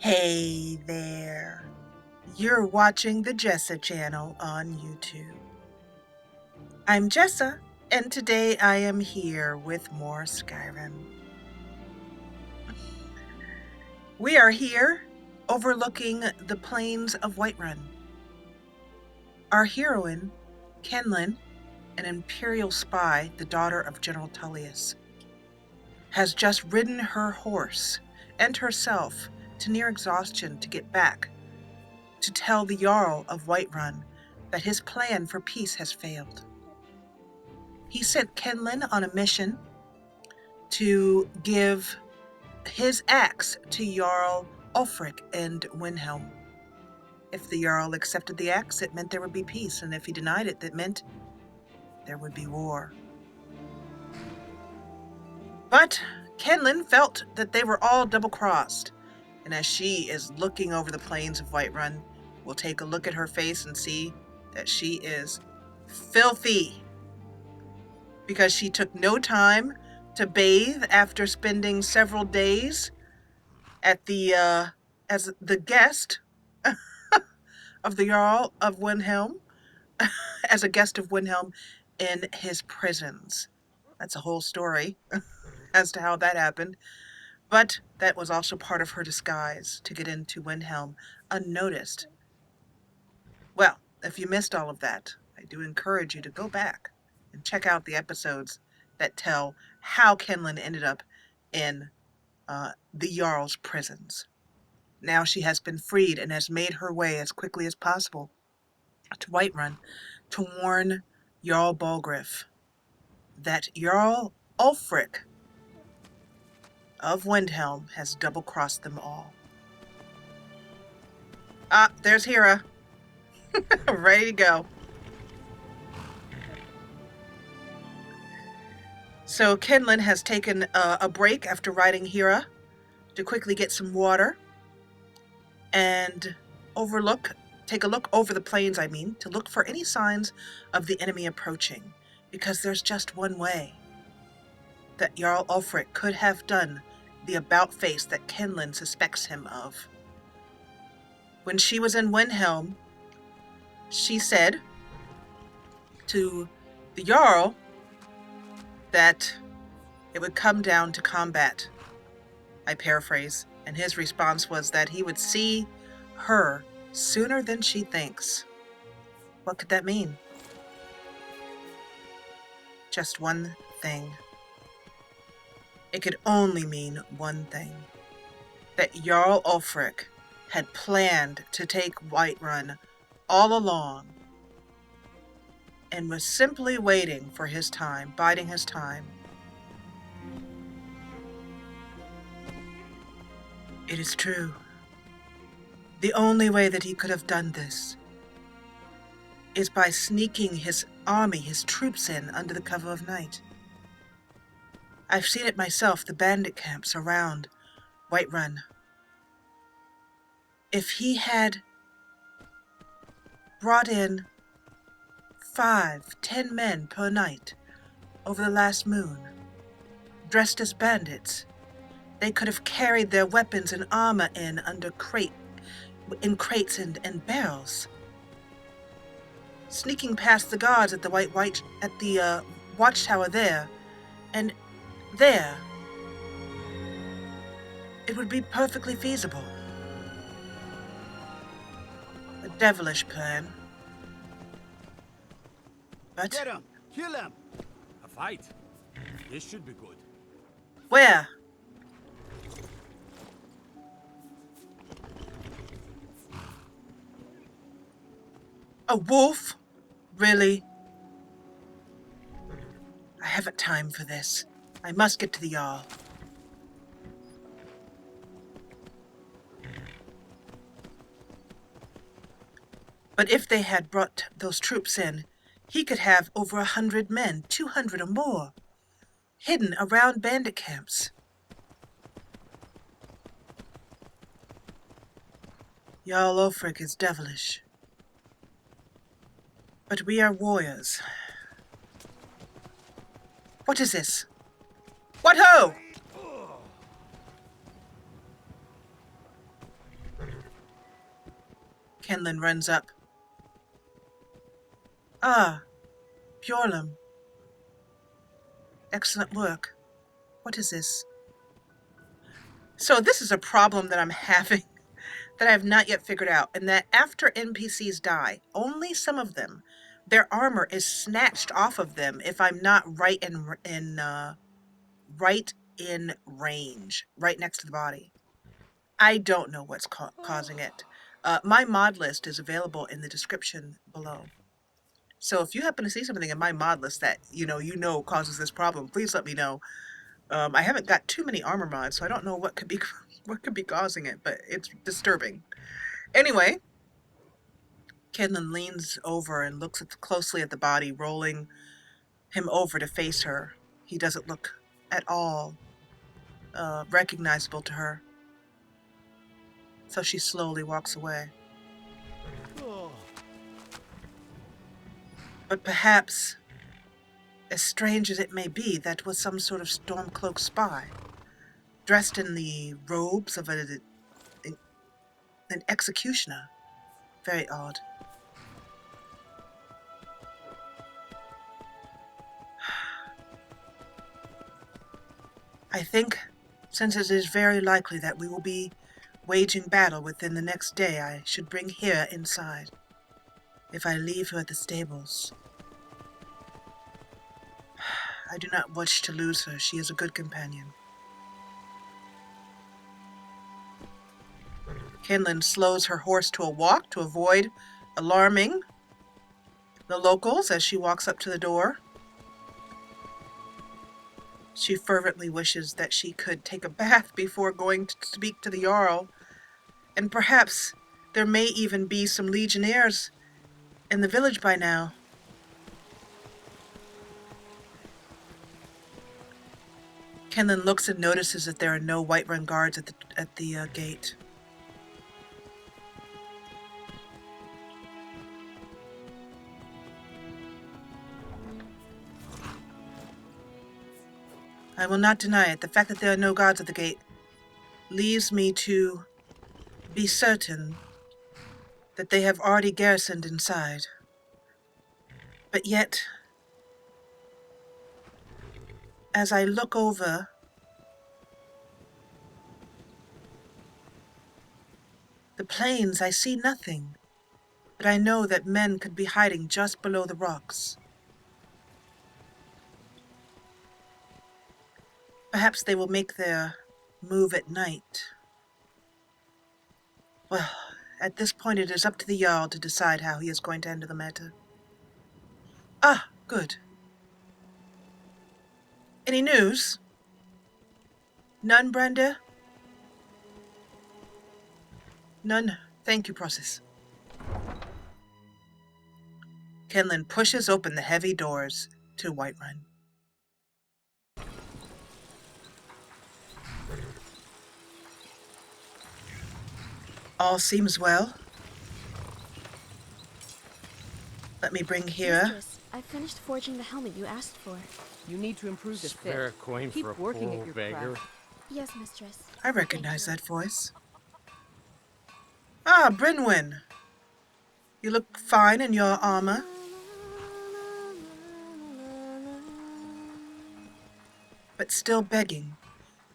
Hey there. You're watching the Jessa Channel on YouTube. I'm Jessa, and today I am here with more Skyrim. We are here overlooking the plains of Whiterun. Our heroine, Kinlen, an Imperial spy, the daughter of General Tullius, has just ridden her horse and herself to near exhaustion to get back to tell the Yarl of Whiterun that his plan for peace has failed. He sent Kinlen on a mission to give his axe to Jarl Ulfric and Windhelm. If the Jarl accepted the axe, it meant there would be peace, and if he denied it, that meant there would be war. But Kinlen felt that they were all double-crossed, and as she is looking over the plains of Whiterun, we'll take a look at her face and see that she is filthy, because she took no time to bathe after spending several days at the as the guest of the Jarl of Windhelm, as a guest of Windhelm in his prisons. That's a whole story as to how that happened. But that was also part of her disguise to get into Windhelm unnoticed. Well, if you missed all of that, I do encourage you to go back and check out the episodes that tell how Kinlen ended up in the Jarl's prisons. Now she has been freed and has made her way as quickly as possible to Whiterun to warn Jarl Balgriff that Jarl Ulfric of Windhelm has double-crossed them all. Ah, there's Hera. Ready to go. So Kinlen has taken a break after riding Hera to quickly get some water and take a look over the plains, to look for any signs of the enemy approaching, because there's just one way that Jarl Ulfric could have done the about-face that Kinlen suspects him of. When she was in Windhelm, she said to the Jarl that it would come down to combat. I paraphrase, and his response was that he would see her sooner than she thinks. What could that mean? Just one thing. It could only mean one thing. That Jarl Ulfric had planned to take Whiterun all along and was simply waiting for his time, biding his time. It is true. The only way that he could have done this is by sneaking his army, his troops in under the cover of night. I've seen it myself, the bandit camps around Whiterun. If he had brought in 5-10 men per night over the last moon, dressed as bandits, they could have carried their weapons and armor in crates and barrels, sneaking past the guards at the watchtower there, and there it would be perfectly feasible. A devilish plan. But get him! Kill him! A fight. This should be good. where? A wolf? Really? I haven't time for this. I must get to the Jarl. But if they had brought those troops in, he could have over 100 men, 200 or more, hidden around bandit camps. Jarl Ulfric is devilish. But we are warriors. What is this? What ho! Kinlen runs up. Ah, Bjorlum. Excellent work. What is this? So this is a problem that I'm having that I have not yet figured out, and that after NPCs die, only some of them, their armor is snatched off of them if I'm not right in range, right next to the body. I don't know what's causing it. My mod list is available in the description below. So if you happen to see something in my mod list that you know causes this problem, please let me know. I haven't got too many armor mods, so I don't know what could be causing it, but it's disturbing. Anyway, Kinlen leans over and looks closely at the body, rolling him over to face her. He doesn't look at all recognizable to her, so she slowly walks away. But perhaps, as strange as it may be, that was some sort of Stormcloak spy, dressed in the robes of an executioner. Very odd. I think, since it is very likely that we will be waging battle within the next day, I should bring Hera inside. If I leave her at the stables, I do not wish to lose her. She is a good companion. Kinlen slows her horse to a walk to avoid alarming the locals as she walks up to the door. She fervently wishes that she could take a bath before going to speak to the Yarl, and perhaps there may even be some legionnaires in the village by now. Kinlen looks and notices that there are no Whiterun guards at the gate. I will not deny it. The fact that there are no guards at the gate leaves me to be certain that they have already garrisoned inside. But yet, as I look over the plains, I see nothing, but I know that men could be hiding just below the rocks. Perhaps they will make their move at night. Well, at this point it is up to the Jarl to decide how he is going to handle the matter. Ah, good. Any news? None, Brenda? None. Thank you, Process. Kinlen pushes open the heavy doors to Whiterun. All seems well. Let me bring Hera. Mistress, I finished forging the helmet you asked for. You need to improve the Spare a fit. coin Keep for a working poor at your beggar. craft. Yes, mistress. I recognize that voice. Ah, Brynwyn. You look fine in your armor. But still begging,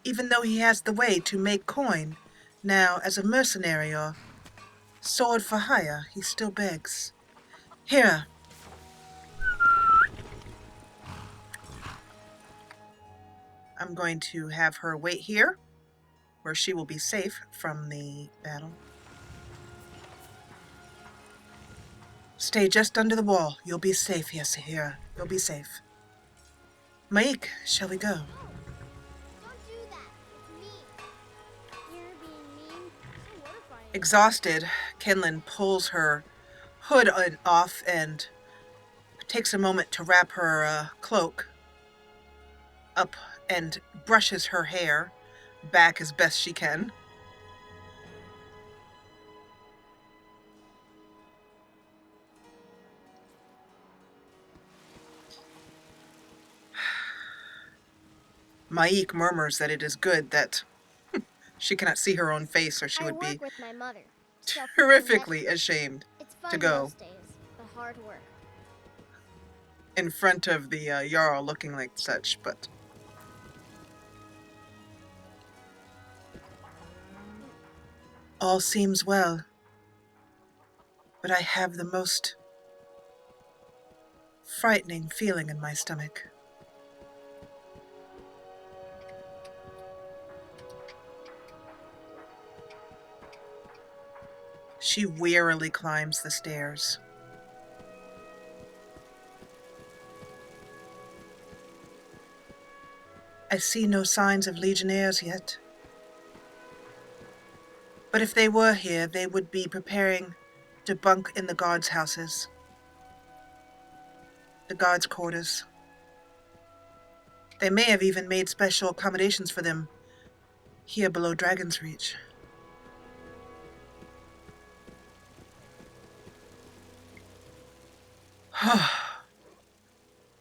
even though he has the way to make coin. Now, as a mercenary or sword for hire, he still begs. Hera. I'm going to have her wait here, where she will be safe from the battle. Stay just under the wall. You'll be safe, yes, Hera. You'll be safe. Maik, shall we go? Don't do that. It's mean. You're being mean. So horrifying. Exhausted, Kinlen pulls her hood off and takes a moment to wrap her cloak up and brushes her hair back as best she can. Maik murmurs that it is good that she cannot see her own face, or she would I be work with my mother. terrifically ashamed It's fun to go most days, but hard work. in front of the Jarl looking like such, but all seems well. But I have the most frightening feeling in my stomach. She wearily climbs the stairs. I see no signs of legionnaires yet. But if they were here, they would be preparing to bunk in the guards' houses. The guards' quarters. They may have even made special accommodations for them here below Dragon's Reach.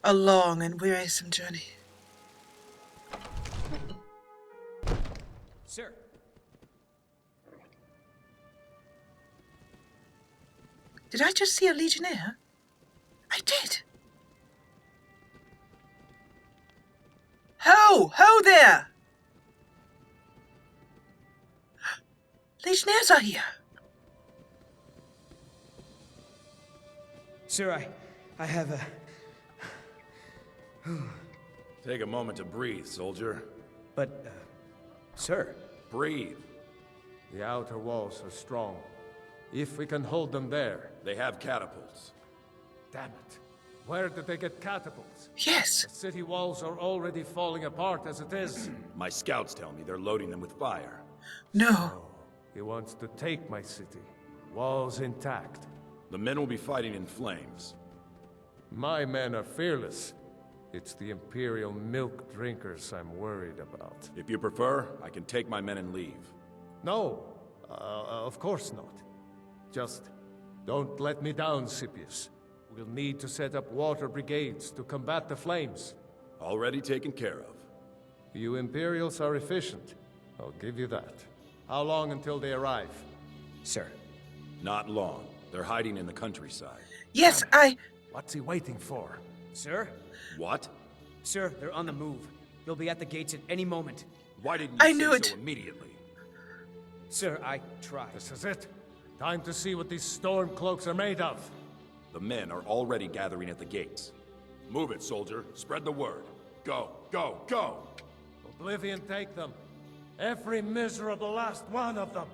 A long and wearisome journey. Sir. Did I just see a legionnaire? I did. Ho! Ho there! Legionnaires are here. Sir, I have a... Take a moment to breathe, soldier. But, sir, Breathe. The outer walls are strong. If we can hold them there. They have catapults. Damn it. Where did they get catapults? Yes. The city walls are already falling apart as it is. My scouts tell me they're loading them with fire. No. He wants to take my city. Walls intact. The men will be fighting in flames. My men are fearless. It's the Imperial milk drinkers I'm worried about. If you prefer, I can take my men and leave. No, of course not. Just don't let me down, Scipius. We'll need to set up water brigades to combat the flames. Already taken care of. You Imperials are efficient. I'll give you that. How long until they arrive? sir. Not long. They're hiding in the countryside. Yes, What's he waiting for? Sir? What? Sir, they're on the move. They'll be at the gates at any moment. Why didn't I you knew say it. so immediately? Sir, I tried. This is it. Time to see what these storm cloaks are made of. The men are already gathering at the gates. Move it, soldier. Spread the word. Go, go, go! Oblivion take them. Every miserable last one of them.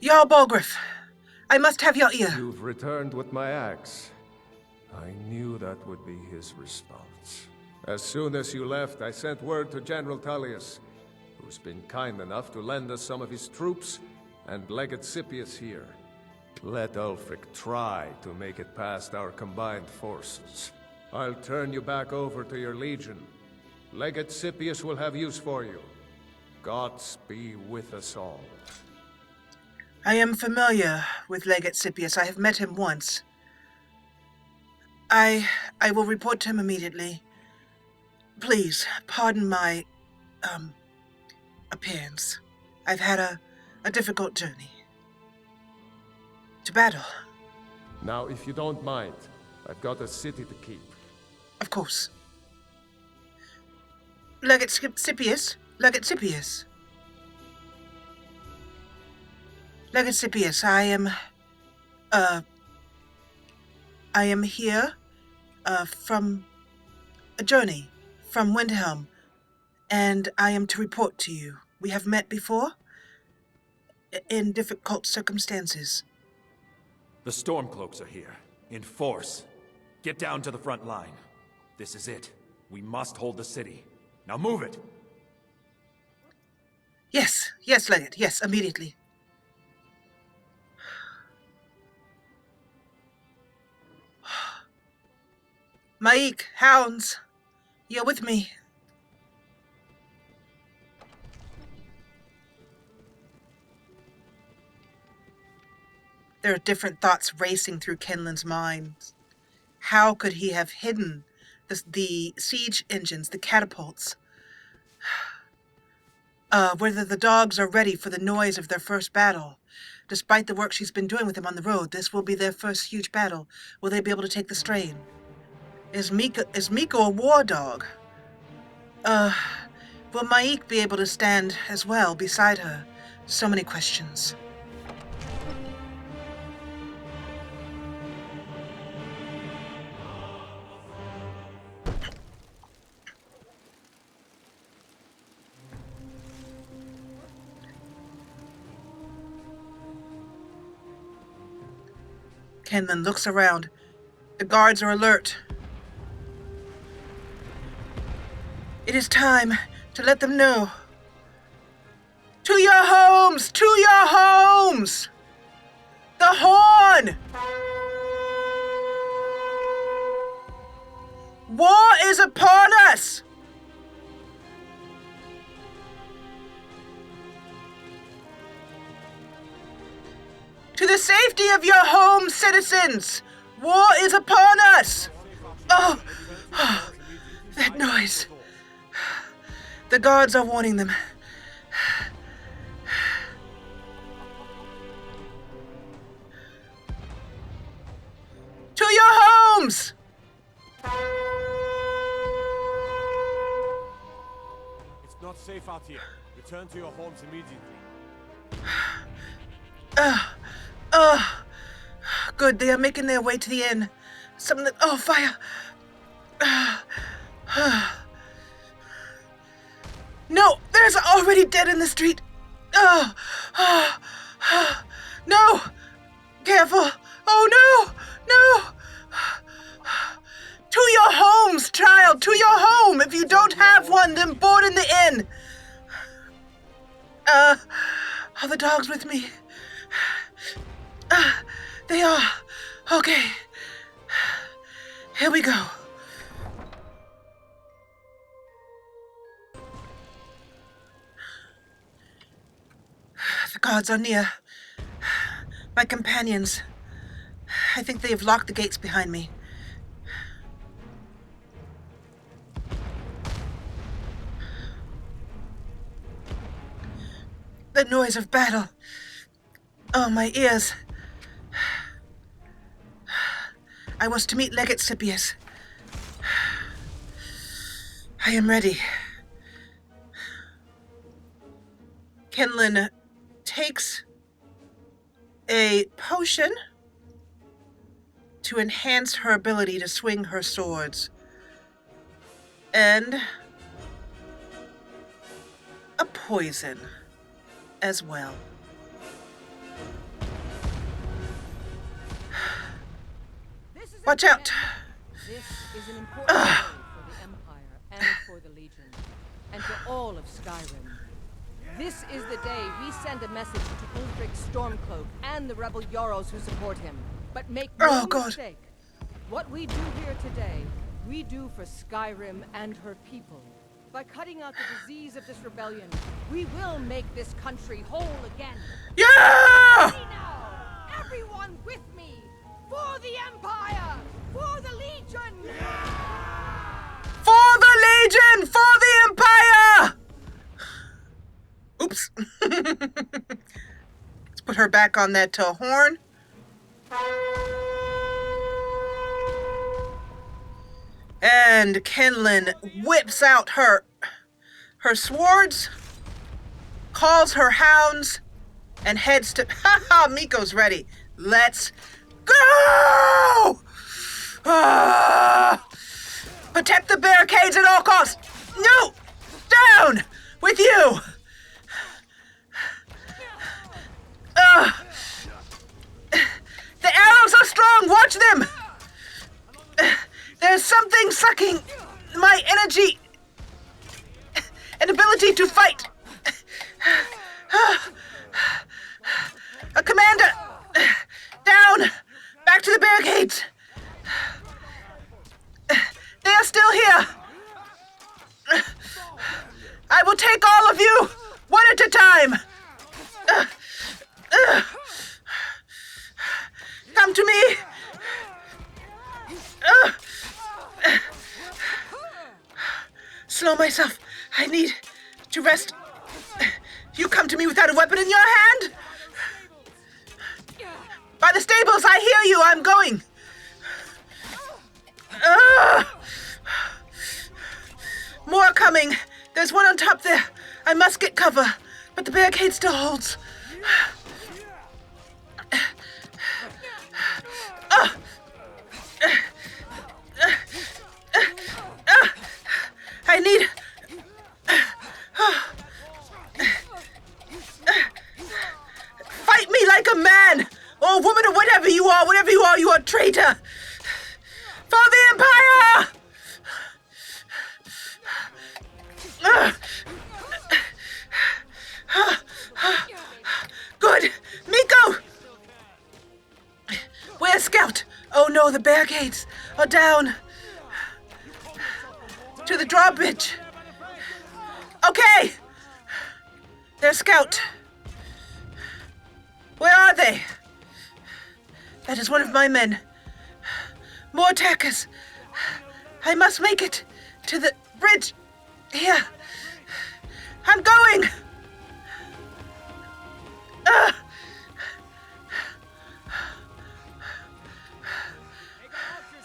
Jarl Balgriff, I must have your ear. You've returned with my axe. I knew that would be his response. As soon as you left, I sent word to General Tullius, who's been kind enough to lend us some of his troops, and Legate Scipius here. Let Ulfric try to make it past our combined forces. I'll turn you back over to your legion. Legate Scipius will have use for you. Gods be with us all. I am familiar with Legate Scipius. I have met him once. I will report to him immediately. Please, pardon my, appearance. I've had a difficult journey. To battle. Now, if you don't mind, I've got a city to keep. Of course. Legate Scipius? Legate Scipius. Legate Scipius, I am here, from a journey from Windhelm, and I am to report to you. We have met before, in difficult circumstances. The Stormcloaks are here, in force. Get down to the front line. This is it. We must hold the city. Now move it! Yes, Legate, yes, immediately. Maik, hounds, you're with me. There are different thoughts racing through Kinlen's mind. How could he have hidden the siege engines, the catapults? Whether the dogs are ready for the noise of their first battle. Despite the work she's been doing with him on the road, this will be their first huge battle. Will they be able to take the strain? Is Miko a war dog? Will Maik be able to stand as well beside her? So many questions. Kinlen looks around. The guards are alert. It is time to let them know. To your homes! To your homes! The horn! War is upon us! To the safety of your homes, citizens! War is upon us! Oh, that noise. The guards are warning them. To your homes! It's not safe out here. Return to your homes immediately. Good, they are making their way to the inn. Oh, fire! No, there's already dead in the street. No! Careful! Oh, no! To your homes, child! To your home! If you don't have one, then board in the inn! Are the dogs with me? They are. Okay. Here we go. The guards are near. My companions. I think they have locked the gates behind me. The noise of battle. Oh, my ears. I was to meet Legate Scipius. I am ready. Kinlen takes a potion to enhance her ability to swing her swords. And a poison as well. Watch out! This is an important day for the Empire and for the Legion, and for all of Skyrim. This is the day we send a message to Ulfric Stormcloak and the rebel Yarls who support him. But make no mistake, what we do here today, we do for Skyrim and her people. By cutting out the disease of this rebellion, we will make this country whole again. Yeah! Ready now! Everyone with me! For the Empire! For the Legion! For the Legion! For the Empire! Oops. Let's put her back on that horn. And Kinlen whips out her swords, calls her hounds, and heads to... Haha, Miko's ready. Let's go! Protect the barricades at all costs! No! Down! With you! The arrows are strong! Watch them! There's something sucking my energy and ability to fight. A commander! Down! Back to the barricades! They are still here! I will take all of you, one at a time! Come to me! Slow myself. I need to rest. You come to me without a weapon in your hand? By the stables, I hear you. I'm going. More coming. There's one on top there. I must get cover, but the barricade still holds. I need... Fight me like a man! Or a woman, or whatever you are, you are a traitor! For the Empire! Good! Miko! Where's Scout? Oh no, the barricades are down. To the drawbridge. Okay! There's Scout. Where are they? That is one of my men. More attackers. I must make it to the bridge. Here. I'm going!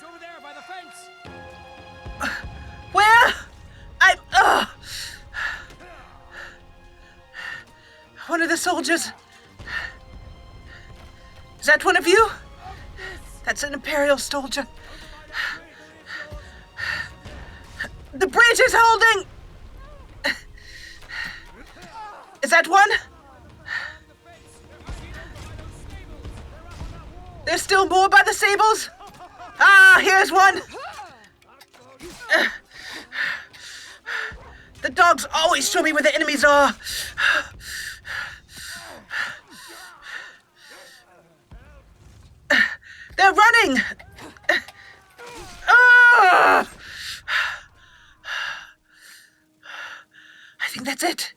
Over there by the fence. Where? One of the soldiers. Is that one of you? That's an Imperial soldier. The bridge is holding! Is that one? There's still more by the stables? Ah, here's one! The dogs always show me where the enemies are. They're running! I think that's it.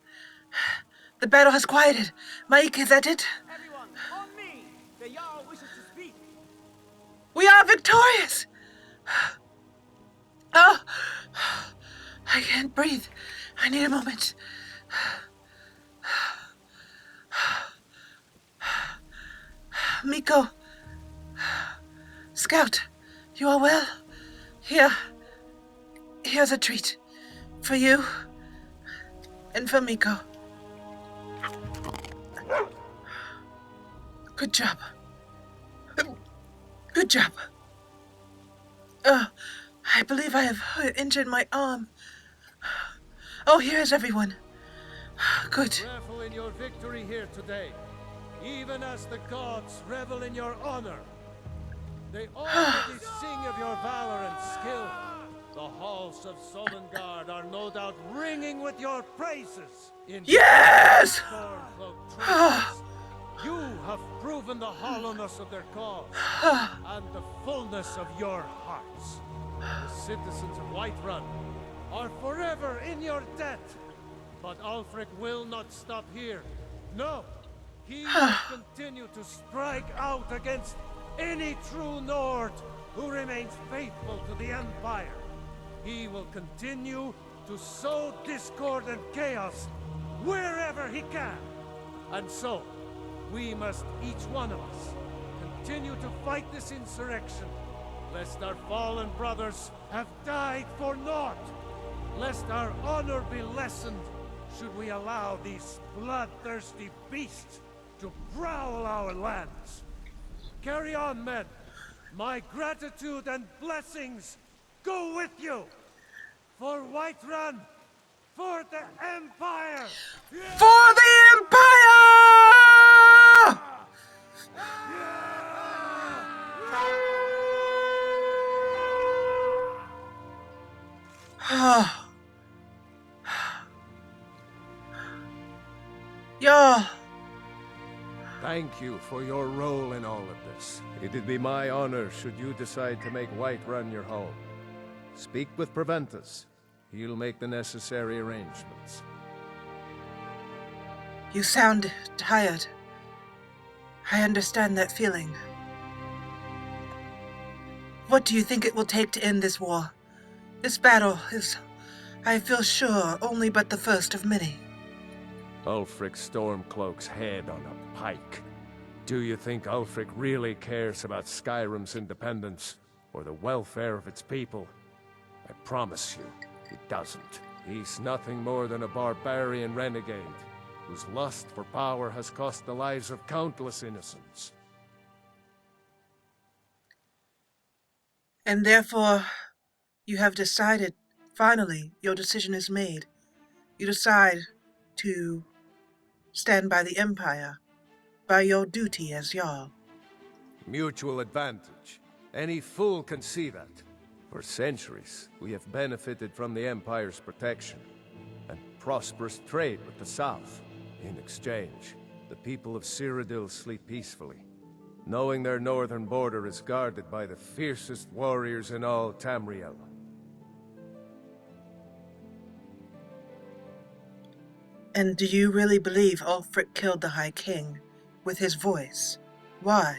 The battle has quieted. Mike, is that it? Everyone, on me! The Yarl wishes to speak. We are victorious! Oh, I can't breathe. I need a moment. Miko. Scout, you are well? Here's a treat. For you. And for Miko. Good job. Good job. I believe I have injured my arm. Oh, here's everyone. Good. Revel in your victory here today, even as the gods revel in your honor. They already sing of your valor and skill. The halls of Solengard are no doubt ringing with your praises. Yes! You have proven the hollowness of their cause and the fullness of your hearts. The citizens of Whiterun are forever in your debt. But Ulfric will not stop here. No, he will continue to strike out against any true Nord who remains faithful to the Empire. He will continue to sow discord and chaos wherever he can. And so, we must, each one of us, continue to fight this insurrection, lest our fallen brothers have died for naught, lest our honor be lessened should we allow these bloodthirsty beasts to prowl our lands. Carry on, men. My gratitude and blessings go with you. For Whiterun, for the Empire! For the Empire! Yarl. Thank you for your role in all of this. It'd be my honor should you decide to make Whiterun your home. Speak with Preventus. He'll make the necessary arrangements. You sound tired. I understand that feeling. What do you think it will take to end this war? This battle is, I feel sure, only but the first of many. Ulfric Stormcloak's head on a pike. Do you think Ulfric really cares about Skyrim's independence or the welfare of its people? I promise you, he doesn't. He's nothing more than a barbarian renegade whose lust for power has cost the lives of countless innocents. And therefore, you have decided, finally, your decision is made. You decide to stand by the Empire, by your duty as Yarl. Mutual advantage. Any fool can see that. For centuries, we have benefited from the Empire's protection and prosperous trade with the South. In exchange, the people of Cyrodiil sleep peacefully, knowing their northern border is guarded by the fiercest warriors in all Tamriel. And do you really believe Ulfric killed the High King with his voice? Why?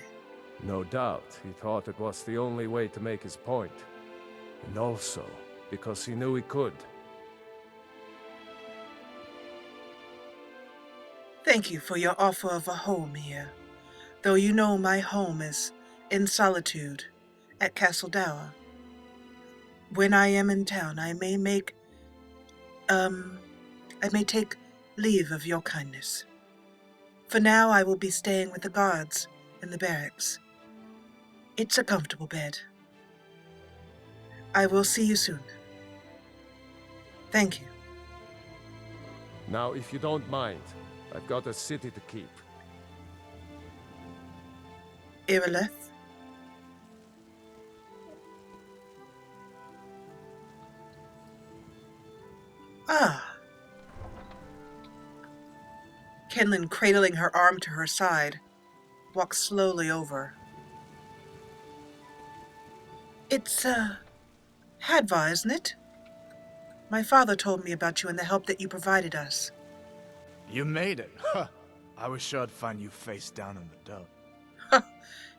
No doubt, he thought it was the only way to make his point. And also, because he knew he could. Thank you for your offer of a home here, though you know my home is in solitude at Castle Dower. When I am in town, I may take leave of your kindness. For now, I will be staying with the guards in the barracks. It's a comfortable bed. I will see you soon. Thank you. Now, if you don't mind, I've got a city to keep. Irileth? Ah. Kinlen, cradling her arm to her side, walks slowly over. It's, Hadvar, isn't it? My father told me about you and the help that you provided us. You made it. Huh. I was sure I'd find you face down in the dirt.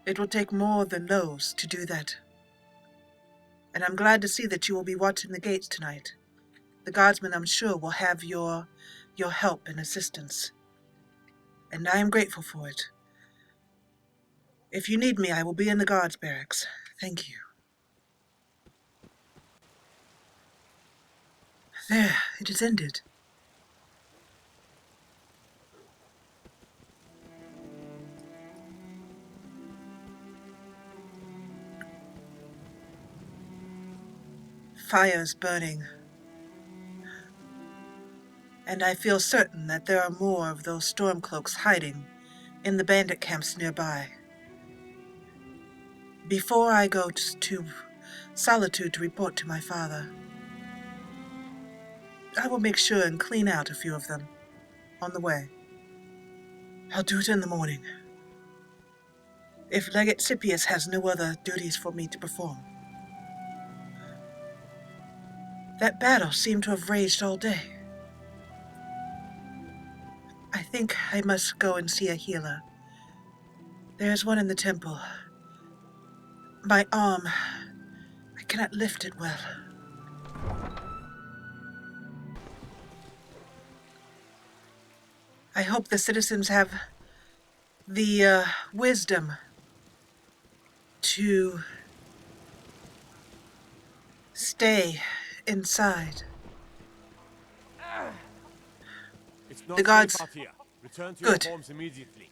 It will take more than those to do that. And I'm glad to see that you will be watching the gates tonight. The guardsmen, I'm sure, will have your help and assistance. And I am grateful for it. If you need me, I will be in the guards' barracks. Thank you. There, it is ended. Fires burning. And I feel certain that there are more of those stormcloaks hiding in the bandit camps nearby. Before I go to Solitude to report to my father, I will make sure and clean out a few of them on the way. I'll do it in the morning, if Legate Scipius has no other duties for me to perform. That battle seemed to have raged all day. I think I must go and see a healer. There's one in the temple. My arm, I cannot lift it well. I hope the citizens have the wisdom to stay inside. It's not The guards- safe out here. Return to Good. your homes immediately.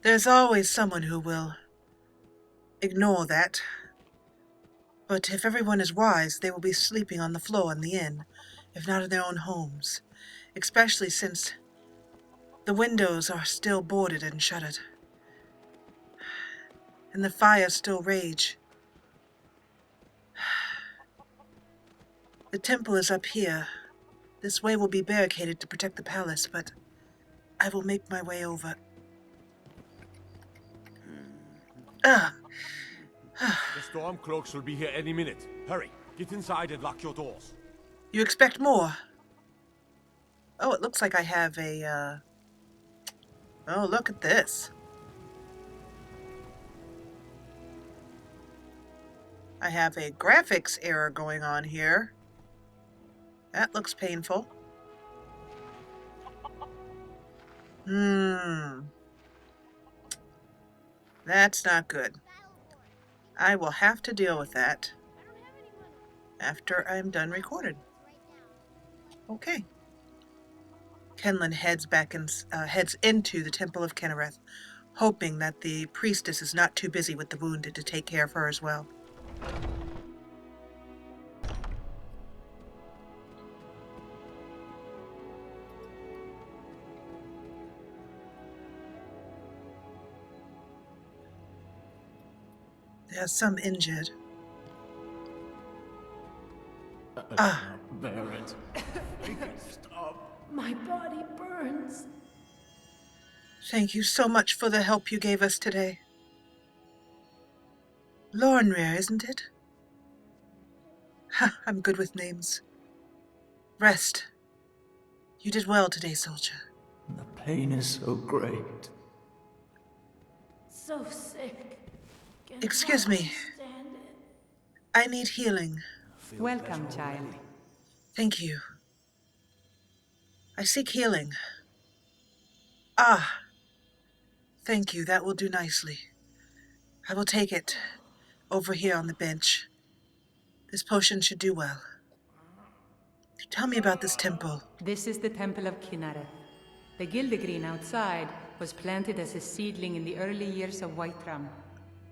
There's always someone who will ignore that. But if everyone is wise, they will be sleeping on the floor in the inn, if not in their own homes, especially since the windows are still boarded and shuttered, and the fires still rage. The temple is up here. This way will be barricaded to protect the palace, but I will make my way over. The Stormcloaks will be here any minute. Hurry, get inside and lock your doors. You expect more? Oh, it looks like I have a, Oh, look at this. I have a graphics error going on here. That looks painful. That's not good. I will have to deal with that after I'm done recording. Okay. Kinlen heads into the Temple of Kinnereth, hoping that the priestess is not too busy with the wounded to take care of her as well. There are some injured. Bear it. Stop. My body burns. Thank you so much for the help you gave us today. Lornrir, isn't it? Ha, I'm good with names. Rest. You did well today, soldier. The pain is so great. So sick. Excuse me. I need healing. Welcome, child. Thank you. I seek healing. Ah. Thank you, that will do nicely. I will take it over here on the bench. This potion should do well. Tell me about this temple. This is the Temple of Kinnereth. The Gildegreen outside was planted as a seedling in the early years of Whiterun.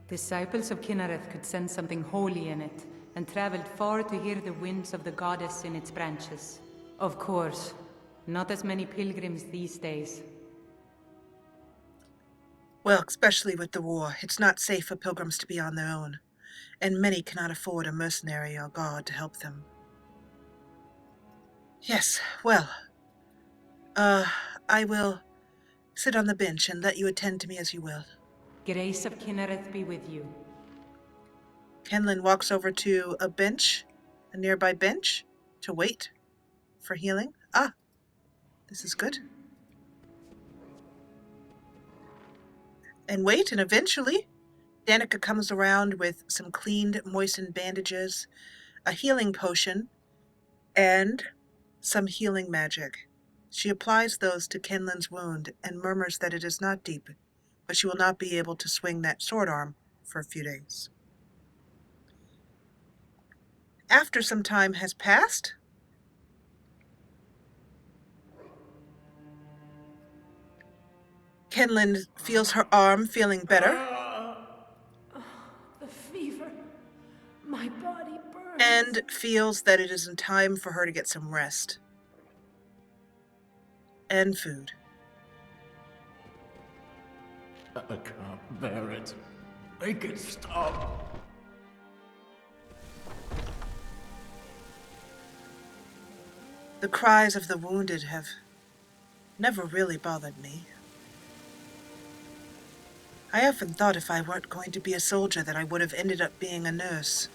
Disciples of Kinnereth could sense something holy in it, and traveled far to hear the winds of the goddess in its branches. Of course, not as many pilgrims these days. Well, especially with the war, it's not safe for pilgrims to be on their own, and many cannot afford a mercenary or guard to help them. Yes, well, I will sit on the bench and let you attend to me as you will. Grace of Kinnereth be with you. Kinlen walks over to a bench, a nearby bench, to wait for healing. Ah, this is good. And wait, and eventually, Danica comes around with some cleaned, moistened bandages, a healing potion, and some healing magic. She applies those to Kinlen's wound and murmurs that it is not deep, but she will not be able to swing that sword arm for a few days. After some time has passed, Kinlen feels her arm feeling better. The fever. My body burns. And feels that it is in time for her to get some rest. And food. I can't bear it. Make it stop. The cries of the wounded have never really bothered me. I often thought if I weren't going to be a soldier that I would have ended up being a nurse.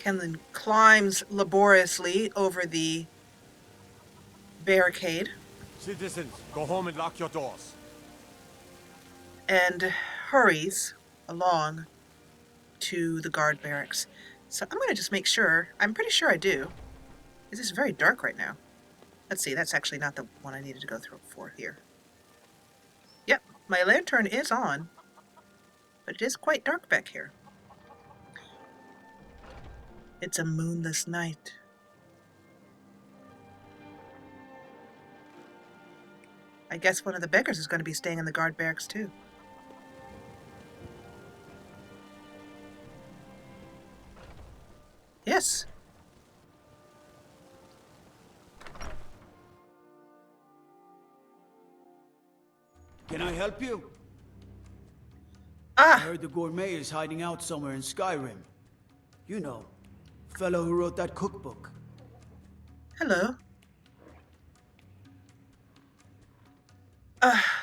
Kinlen climbs laboriously over the barricade. Citizens, go home and lock your doors. And hurries along to the guard barracks. So I'm going to just make sure. I'm pretty sure I do. This is very dark right now. Let's see, that's actually not the one I needed to go through for here. Yep, my lantern is on, but it is quite dark back here. It's a moonless night. I guess one of the beggars is going to be staying in the guard barracks too. Yes. Can I help you? Ah! I heard the gourmet is hiding out somewhere in Skyrim. You know, fellow who wrote that cookbook. Hello.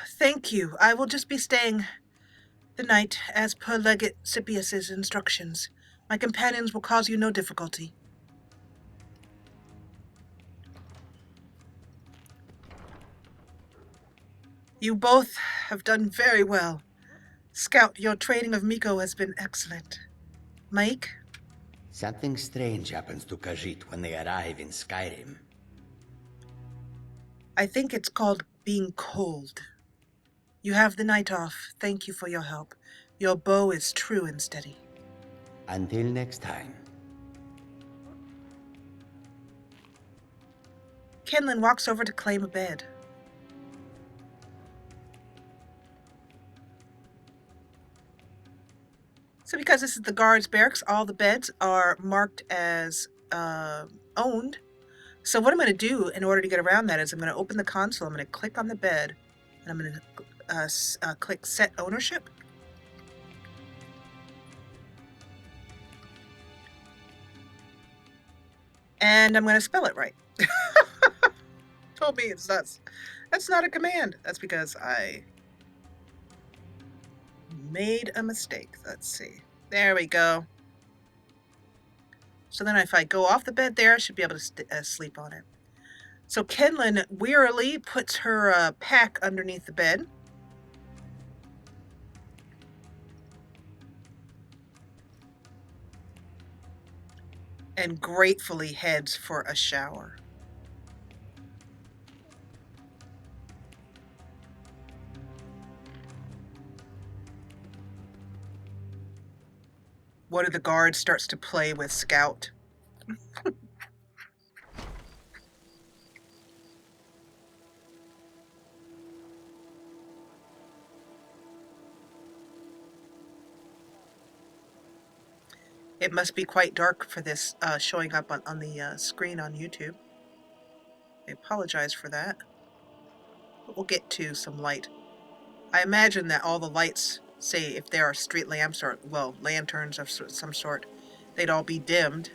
Thank you. I will just be staying the night as per Legate Scipius's instructions. My companions will cause you no difficulty. You both have done very well. Scout, your training of Miko has been excellent. Mike? Something strange happens to Khajiit when they arrive in Skyrim. I think it's called being cold. You have the night off. Thank you for your help. Your bow is true and steady. Until next time. Kinlen walks over to claim a bed. So because this is the guards' barracks, all the beds are marked as owned. So what I'm going to do in order to get around that is I'm going to open the console, I'm going to click on the bed, and I'm going to click Set Ownership. And I'm going to spell it right. Told me that's not a command. That's because I made a mistake. Let's see. There we go. So then if I go off the bed there, I should be able to sleep on it. So Kinlen wearily puts her pack underneath the bed. And gratefully heads for a shower. One of the guards starts to play with Scout. It must be quite dark for this showing up on the screen on YouTube. I apologize for that. But we'll get to some light. I imagine that all the lights, say if there are street lamps or, well, lanterns of some sort, they'd all be dimmed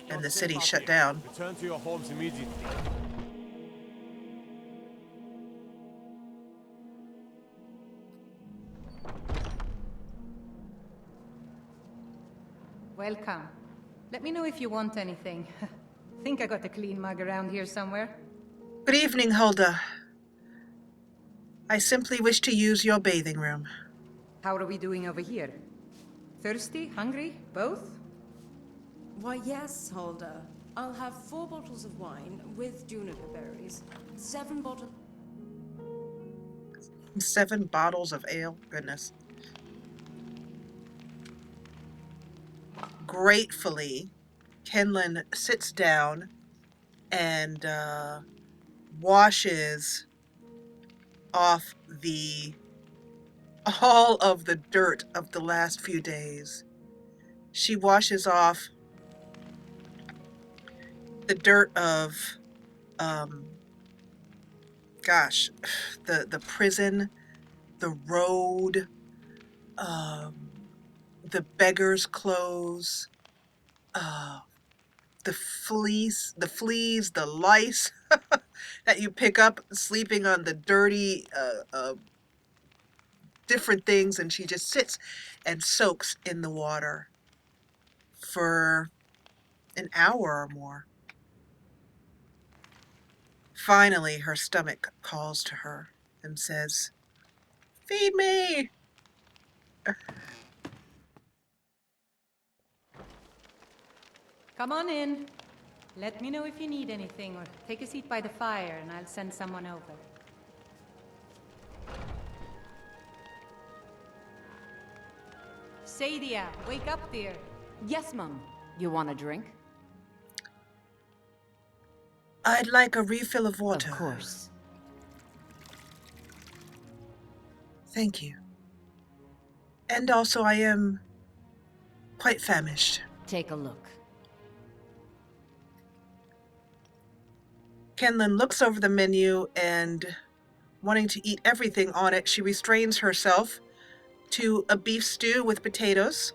and the city shut down. Return to your homes immediately. Welcome. Let me know if you want anything. Think I got a clean mug around here somewhere? Good evening, Hulda. I simply wish to use your bathing room. How are we doing over here? Thirsty? Hungry? Both? Why, yes, Hulda. I'll have 4 bottles of wine with juniper berries. 7 bottles... 7 bottles of ale? Goodness. Gratefully, Kinlen sits down and washes off all of the dirt of the last few days. She washes off the dirt of, gosh, the prison, the road, the beggar's clothes, the fleas, the lice that you pick up sleeping on the dirty, different things, and she just sits and soaks in the water for an hour or more. Finally, her stomach calls to her and says, "Feed me!" Come on in. Let me know if you need anything, or take a seat by the fire and I'll send someone over. Sadia, wake up, dear. Yes, Mum. You want a drink? I'd like a refill of water. Of course. Thank you. And also, I am quite famished. Take a look. Kinlen looks over the menu and, wanting to eat everything on it, she restrains herself to a beef stew with potatoes,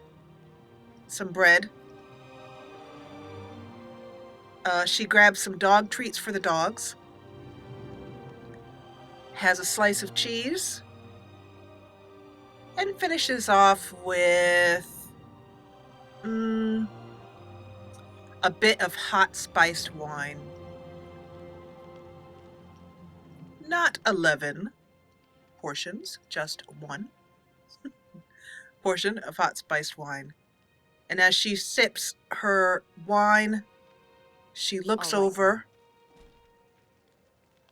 some bread. She grabs some dog treats for the dogs, has a slice of cheese, and finishes off with a bit of hot spiced wine. Not 11 portions, just 1 portion of hot spiced wine. And as she sips her wine, she looks over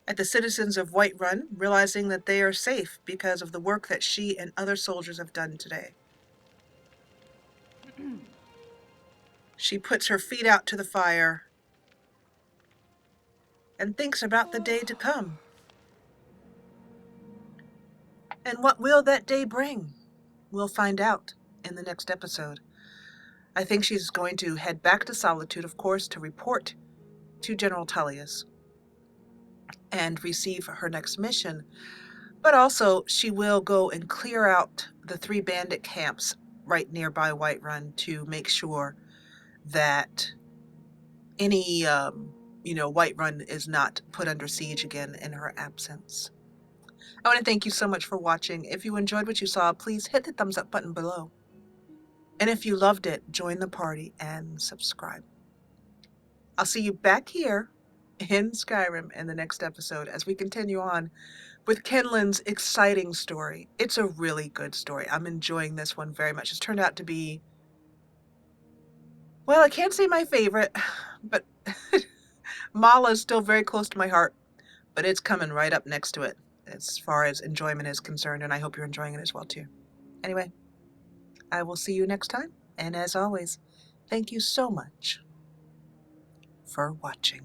at the citizens of Whiterun, realizing that they are safe because of the work that she and other soldiers have done today. She puts her feet out to the fire and thinks about the day to come. And what will that day bring? We'll find out in the next episode. I think she's going to head back to Solitude, of course, to report to General Tullius and receive her next mission. But also, she will go and clear out the 3 bandit camps right nearby Whiterun to make sure that any, Whiterun is not put under siege again in her absence. I want to thank you so much for watching. If you enjoyed what you saw, please hit the thumbs up button below. And if you loved it, join the party and subscribe. I'll see you back here in Skyrim in the next episode as we continue on with Kinlen's exciting story. It's a really good story. I'm enjoying this one very much. It's turned out to be, well, I can't say my favorite, but Mala is still very close to my heart, but it's coming right up next to it as far as enjoyment is concerned, and I hope you're enjoying it as well too. Anyway, I will see you next time, and as always, thank you so much for watching.